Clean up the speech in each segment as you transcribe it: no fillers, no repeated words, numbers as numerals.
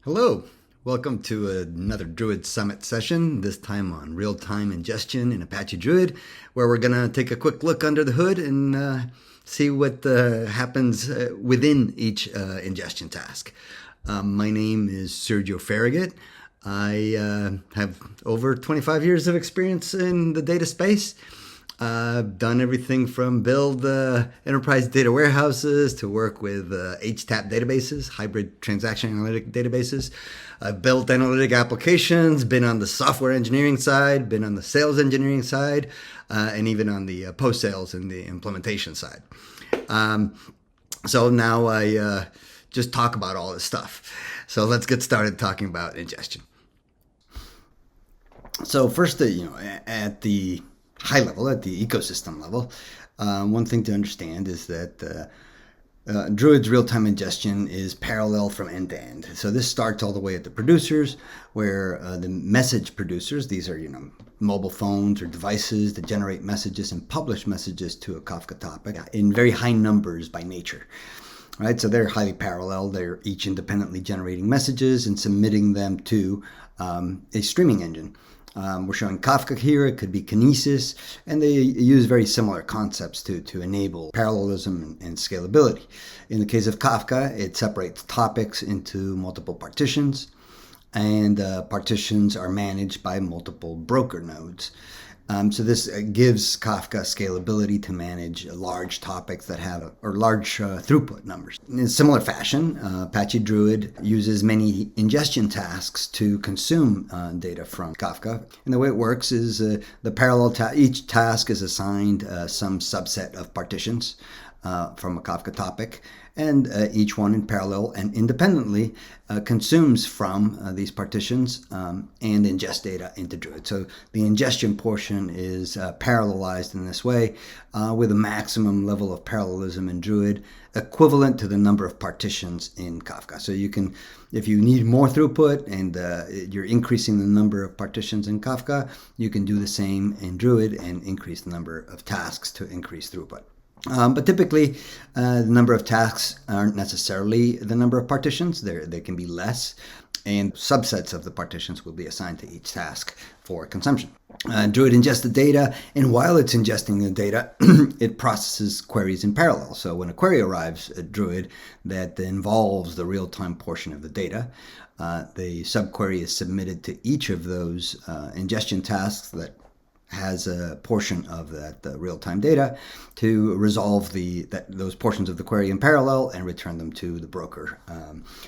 Hello, welcome to another Druid Summit session, this time on real-time ingestion in Apache Druid, where we're going to take a quick look under the hood and see what happens within each ingestion task. My name is Sergio Farragut. I have over 25 years of experience in the data space. I've done everything from build enterprise data warehouses to work with HTAP databases, hybrid transaction analytic databases. I've built analytic applications, been on the software engineering side, been on the sales engineering side, and even on the post-sales and the implementation side. So now I just talk about all this stuff. So let's get started talking about ingestion. So first, at the high level, at the ecosystem level, one thing to understand is that Druid's real-time ingestion is parallel from end to end. So this starts all the way at the producers, where the message producers, these are mobile phones or devices that generate messages and publish messages to a Kafka topic in very high numbers by nature. Right, so they're highly parallel. They're each independently generating messages and submitting them to a streaming engine. We're showing Kafka here. It could be Kinesis, and they use very similar concepts to enable parallelism and scalability. In the case of Kafka, it separates topics into multiple partitions, and partitions are managed by multiple broker nodes. So this gives Kafka scalability to manage large topics that have or large throughput numbers. In a similar fashion, Apache Druid uses many ingestion tasks to consume data from Kafka. And the way it works is the parallel each task is assigned some subset of partitions from a Kafka topic, and each one in parallel and independently consumes from these partitions and ingests data into Druid. So the ingestion portion is parallelized in this way with a maximum level of parallelism in Druid equivalent to the number of partitions in Kafka. So you can, if you need more throughput and you're increasing the number of partitions in Kafka, you can do the same in Druid and increase the number of tasks to increase throughput. But typically, the number of tasks aren't necessarily the number of partitions. They can be less, and subsets of the partitions will be assigned to each task for consumption. Druid ingests the data, and while it's ingesting the data, it processes queries in parallel. So when a query arrives at Druid that involves the real-time portion of the data, the subquery is submitted to each of those ingestion tasks that has a portion of that real-time data to resolve those portions of the query in parallel and return them to the broker.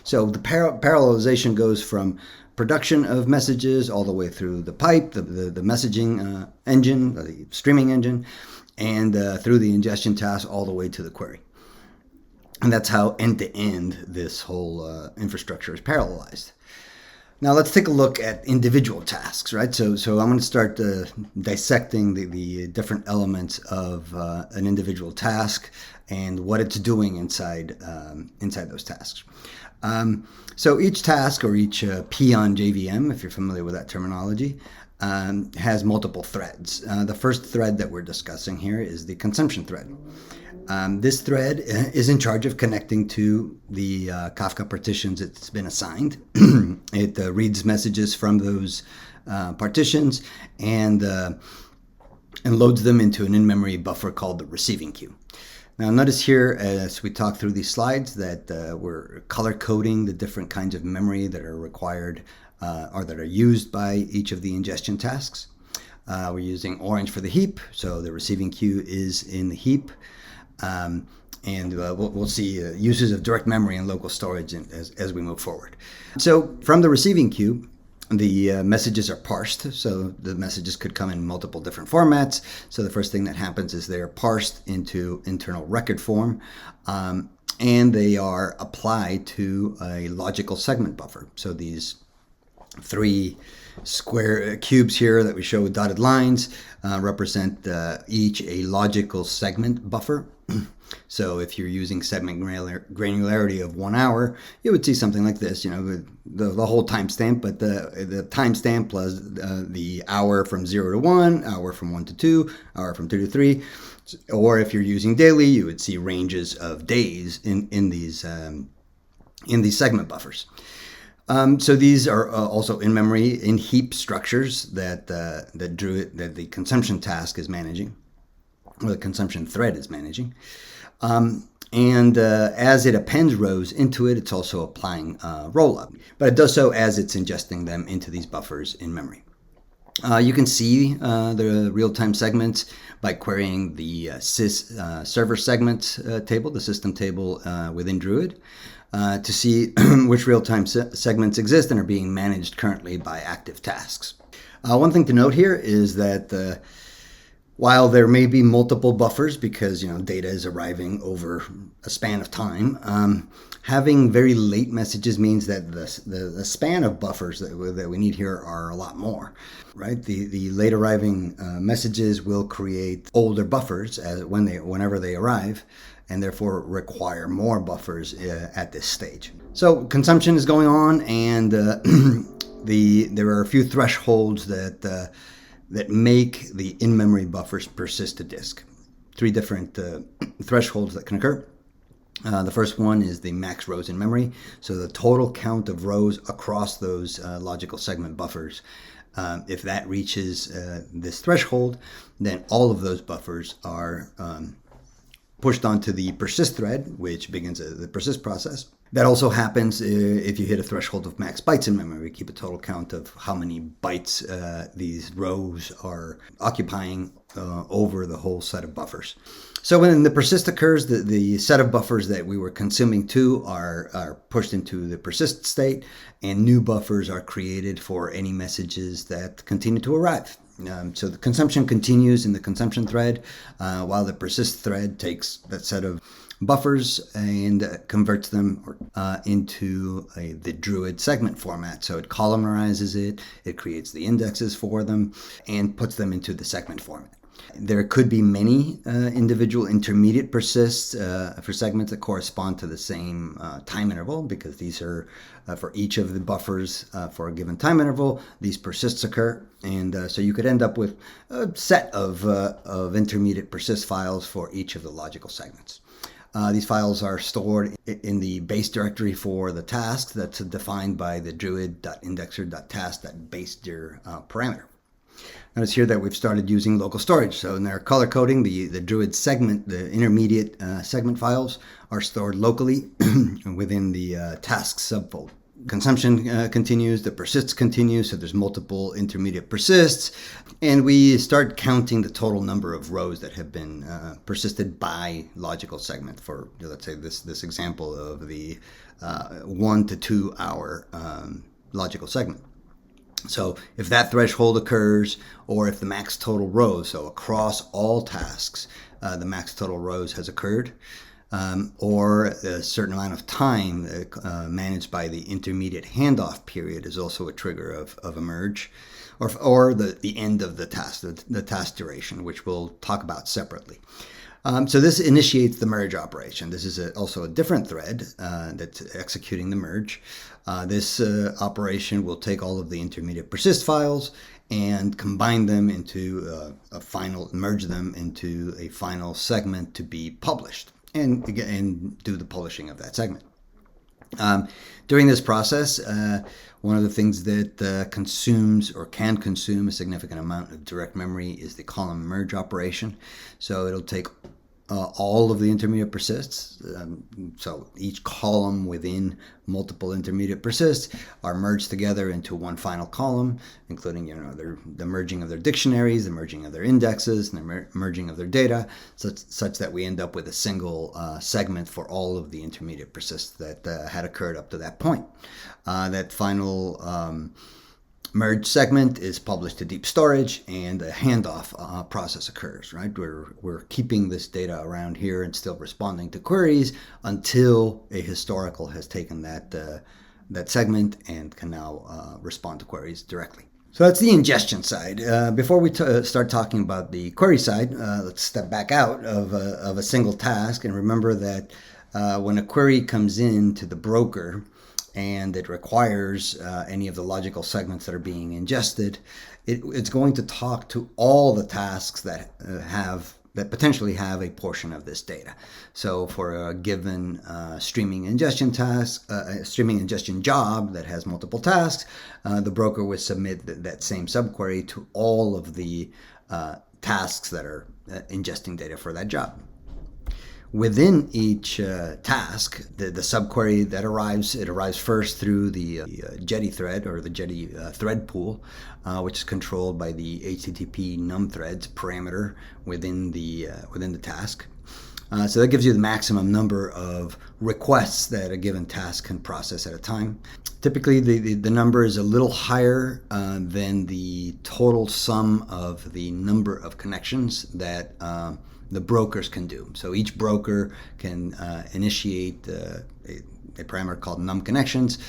So the parallelization goes from production of messages all the way through the pipe, the messaging engine, the streaming engine, and through the ingestion task all the way to the query. And that's how end-to-end this whole infrastructure is parallelized. Now let's take a look at individual tasks, right? So I'm going to start dissecting the different elements of an individual task and what it's doing inside those tasks. So each task or each peon JVM, if you're familiar with that terminology, has multiple threads. The first thread that we're discussing here is the consumption thread. This thread is in charge of connecting to the Kafka partitions it's been assigned. It reads messages from those partitions and loads them into an in-memory buffer called the receiving queue. Now notice here as we talk through these slides that we're color coding the different kinds of memory that are required or that are used by each of the ingestion tasks. We're using orange for the heap, so the receiving queue is in the heap. And we'll see uses of direct memory and local storage as we move forward. So from the receiving queue, the messages are parsed. So the messages could come in multiple different formats. So the first thing that happens is they're parsed into internal record form, and they are applied to a logical segment buffer. So these three square cubes here that we show with dotted lines represent each a logical segment buffer. So if you're using segment granularity of 1 hour, you would see something like this, the whole timestamp, but the timestamp plus the hour from 0 to 1, hour from 1 to 2, hour from 2 to 3. Or if you're using daily, you would see ranges of days in these segment buffers. So these are also in memory in heap structures that the consumption task is managing, or the consumption thread is managing. And as it appends rows into it, it's also applying rollup. But it does so as it's ingesting them into these buffers in memory. You can see the real-time segments by querying the sys server segments table, the system table within Druid, to see which real-time segments exist and are being managed currently by active tasks. One thing to note here is that while there may be multiple buffers because data is arriving over a span of time, having very late messages means that the span of buffers that we need here are a lot more, right? The late arriving messages will create older buffers whenever they arrive, and therefore require more buffers at this stage. So consumption is going on, and there are a few thresholds that make the in-memory buffers persist to disk. 3 different thresholds that can occur. The first one is the max rows in memory, so the total count of rows across those logical segment buffers. If that reaches this threshold, then all of those buffers are pushed onto the persist thread, which begins the persist process. That also happens if you hit a threshold of max bytes in memory. We keep a total count of how many bytes these rows are occupying over the whole set of buffers. So when the persist occurs, the set of buffers that we were consuming to are pushed into the persist state, and new buffers are created for any messages that continue to arrive. So the consumption continues in the consumption thread, while the persist thread takes that set of buffers and converts them into the Druid segment format. So it columnarizes it creates the indexes for them, and puts them into the segment format. There could be many individual intermediate persists for segments that correspond to the same time interval, because these are for each of the buffers for a given time interval, these persists occur. And so you could end up with a set of intermediate persist files for each of the logical segments. These files are stored in the base directory for the task that's defined by the druid.indexer.task.basedir parameter. Notice here that we've started using local storage. So in their color coding, the Druid segment, the intermediate segment files are stored locally within the task subfolder. Consumption continues, the persists continue, so there's multiple intermediate persists, and we start counting the total number of rows that have been persisted by logical segment for, let's say, this example of the 1 to 2 hour logical segment. So if that threshold occurs, or if the max total rows, so across all tasks, the max total rows has occurred, or a certain amount of time managed by the intermediate handoff period is also a trigger of a merge, or the end of the task duration, which we'll talk about separately. So this initiates the merge operation. This is also a different thread that's executing the merge. This operation will take all of the intermediate persist files and combine them into merge them into a final segment to be published, and do the publishing of that segment. During this process, one of the things that consumes or can consume a significant amount of direct memory is the column merge operation. So it'll take all of the intermediate persists. So each column within multiple intermediate persists are merged together into one final column, including the merging of their dictionaries, the merging of their indexes, and the merging of their data, such that we end up with a single segment for all of the intermediate persists that had occurred up to that point. That final merge segment is published to deep storage, and a handoff process occurs, right? We're keeping this data around here and still responding to queries until a historical has taken that segment and can now respond to queries directly. So that's the ingestion side. Before we start talking about the query side, let's step back out of a single task and remember that when a query comes in to the broker, and it requires any of the logical segments that are being ingested, it's going to talk to all the tasks that that potentially have a portion of this data. So for a given streaming ingestion task, streaming ingestion job that has multiple tasks, the broker would submit that same subquery to all of the tasks that are ingesting data for that job. Within each task, the subquery that arrives, it arrives first through the Jetty thread or the Jetty thread pool, which is controlled by the HTTP num threads parameter within the task. So that gives you the maximum number of requests that a given task can process at a time. Typically, the number is a little higher than the total sum of the number of connections that the brokers can do. So each broker can initiate a parameter called num connections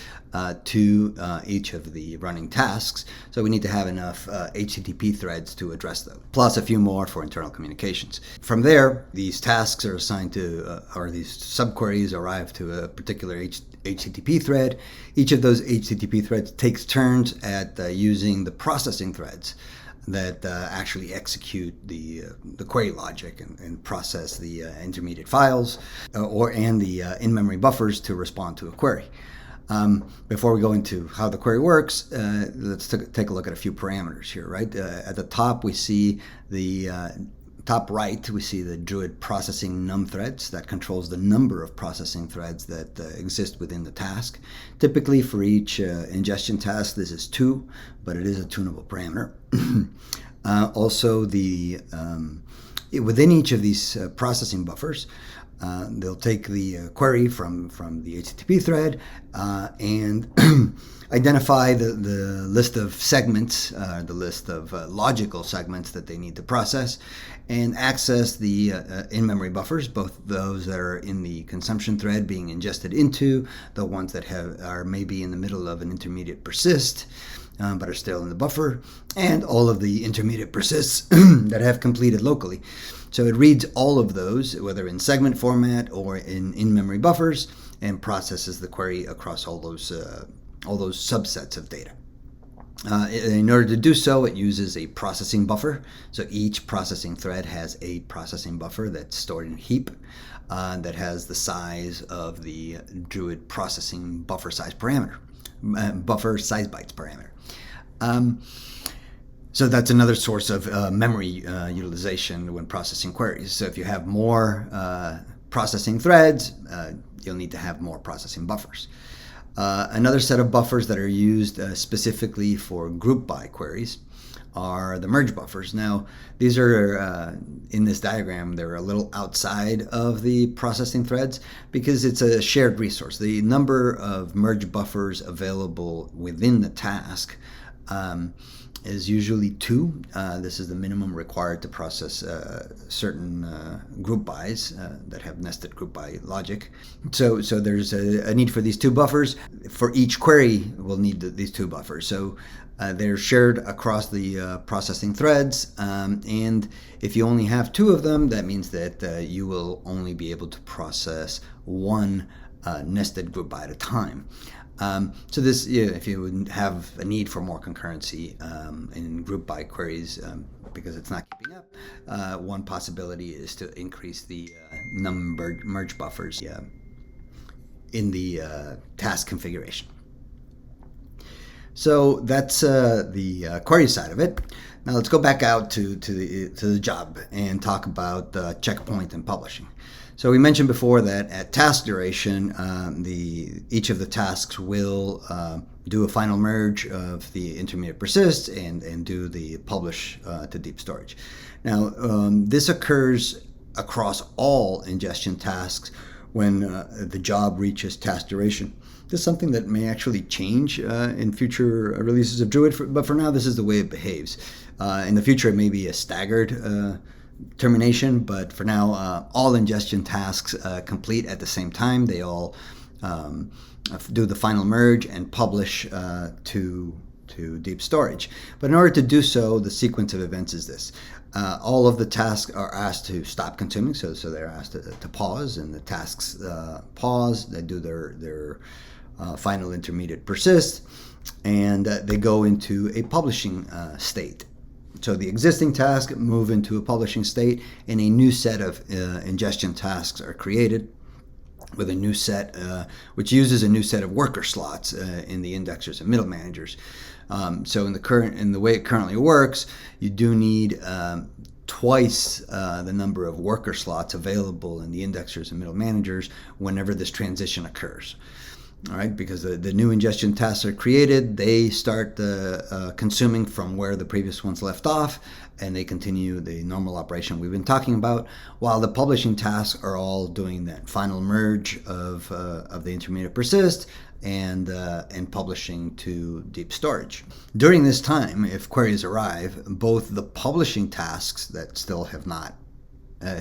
to each of the running tasks. So we need to have enough HTTP threads to address them, plus a few more for internal communications. From there, these tasks are assigned to, or these subqueries arrive to a particular HTTP thread. Each of those HTTP threads takes turns at using the processing threads that actually execute the query logic and process the intermediate files and the in-memory buffers to respond to a query. Before we go into how the query works, let's take a look at a few parameters here. Right at the top, we see the top right, we see the Druid processing num threads that controls the number of processing threads that exist within the task. Typically, for each ingestion task, this is 2, but it is a tunable parameter. Also, within each of these processing buffers, they'll take the query from the HTTP thread and identify the list of segments, the list of logical segments that they need to process, and access the in-memory buffers, both those that are in the consumption thread being ingested into, the ones that are maybe in the middle of an intermediate persist, but are still in the buffer, and all of the intermediate persists that have completed locally. So it reads all of those, whether in segment format or in-memory buffers, and processes the query across all those subsets of data. In order to do so, it uses a processing buffer. So each processing thread has a processing buffer that's stored in a heap that has the size of the Druid processing buffer size parameter, buffer size bytes parameter. So that's another source of memory utilization when processing queries. So if you have more processing threads, you'll need to have more processing buffers. Another set of buffers that are used specifically for group by queries are the merge buffers. Now, these are, in this diagram, they're a little outside of the processing threads because it's a shared resource. The number of merge buffers available within the task is usually 2. This is the minimum required to process certain group bys that have nested group by logic. So there's a need for these 2 buffers. For each query, we'll need these 2 buffers. So they're shared across the processing threads. And if you only have 2 of them, that means that you will only be able to process 1 nested group by at a time. So this, if you would have a need for more concurrency in group by queries because it's not keeping up, one possibility is to increase the number merge buffers in the task configuration. So that's the query side of it. Now let's go back out to the job and talk about checkpoint and publishing. So we mentioned before that at task duration, each of the tasks will do a final merge of the intermediate persists and do the publish to deep storage. Now, this occurs across all ingestion tasks when the job reaches task duration. This is something that may actually change in future releases of Druid, but for now, this is the way it behaves. In the future, it may be a staggered termination, but for now, all ingestion tasks complete at the same time. They all do the final merge and publish to deep storage. But in order to do so, the sequence of events is this. All of the tasks are asked to stop consuming, so they're asked to pause, and the tasks pause. They do their final intermediate persist, and they go into a publishing state. So the existing tasks move into a publishing state, and a new set of ingestion tasks are created with a new set, which uses a new set of worker slots in the indexers and middle managers. So in the way it currently works, you do need twice the number of worker slots available in the indexers and middle managers whenever this transition occurs. All right, because the new ingestion tasks are created, they start consuming from where the previous ones left off, and they continue the normal operation we've been talking about, while the publishing tasks are all doing that final merge of the intermediate persist and publishing to deep storage. During this time, if queries arrive, both the publishing tasks that still have not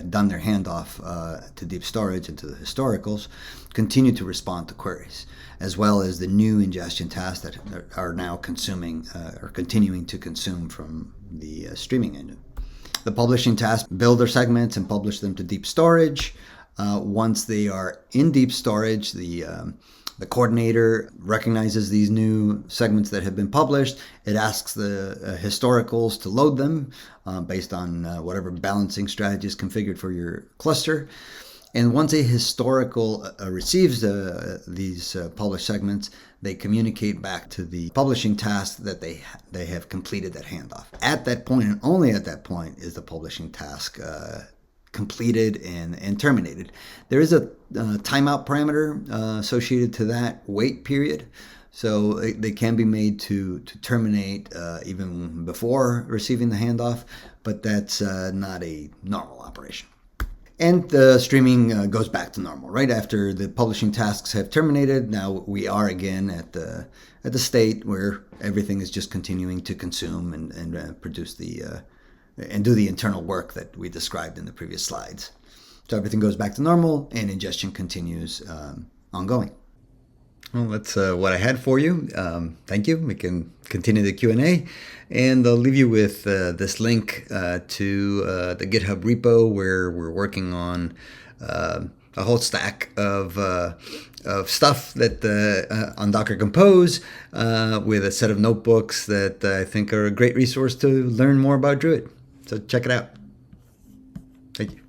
done their handoff to deep storage and to the historicals continue to respond to queries, as well as the new ingestion tasks that are now consuming or continuing to consume from the streaming engine. The publishing tasks build their segments and publish them to deep storage. Once they are in deep storage, the coordinator recognizes these new segments that have been published. It asks the historicals to load them based on whatever balancing strategy is configured for your cluster. And once a historical receives these published segments, they communicate back to the publishing task that they have completed that handoff. At that point, and only at that point, is the publishing task completed and terminated. There is a timeout parameter associated to that wait period, so they can be made to terminate even before receiving the handoff, but that's not a normal operation. And the streaming goes back to normal right after the publishing tasks have terminated. Now we are again at the state where everything is just continuing to consume and produce and do the internal work that we described in the previous slides. So everything goes back to normal and ingestion continues ongoing. Well, that's what I had for you. Thank you. We can continue the Q&A, and I'll leave you with this link to the GitHub repo where we're working on a whole stack of stuff that on Docker Compose with a set of notebooks that I think are a great resource to learn more about Druid. So check it out. Thank you.